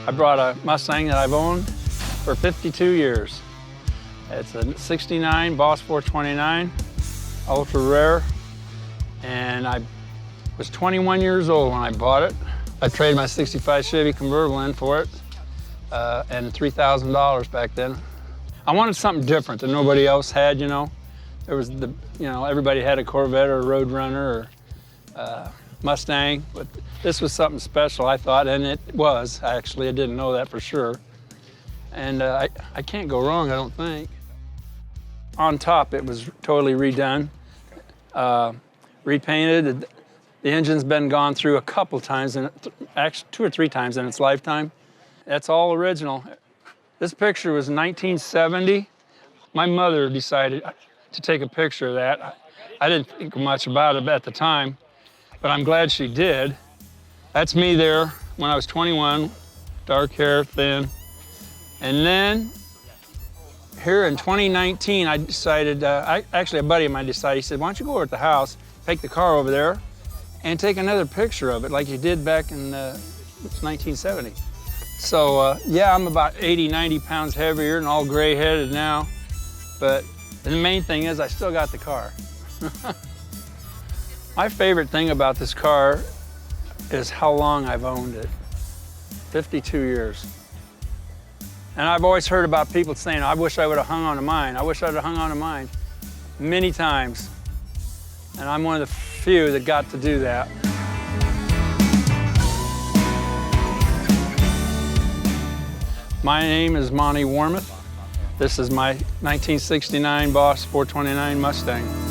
I brought a Mustang that I've owned for 52 years. It's a 69 Boss 429, ultra rare, and I was 21 years old when I bought it. I traded my 65 Chevy convertible in for it, and $3,000 back then. I wanted something different that nobody else had, you know. There was everybody had a Corvette or a Roadrunner or Mustang, but this was something special, I thought, and it was, actually. I didn't know that for sure. And I can't go wrong, I don't think. On top, it was totally redone, repainted. The engine's been gone through a couple times, actually 2 or 3 times in its lifetime. That's all original. This picture was 1970. My mother decided to take a picture of that. I didn't think much about it at the time, but I'm glad she did. That's me there when I was 21, dark hair, thin. And then here in 2019, I decided, actually a buddy of mine decided, he said, why don't you go over at the house, take the car over there, and take another picture of it like you did back in 1970. So yeah, I'm about 80, 90 pounds heavier and all gray-headed now, but the main thing is I still got the car. My favorite thing about this car is how long I've owned it, 52 years. And I've always heard about people saying, I wish I would have hung on to mine. I wish I'd have hung on to mine many times. And I'm one of the few that got to do that. My name is Monty. This is my 1969 Boss 429 Mustang.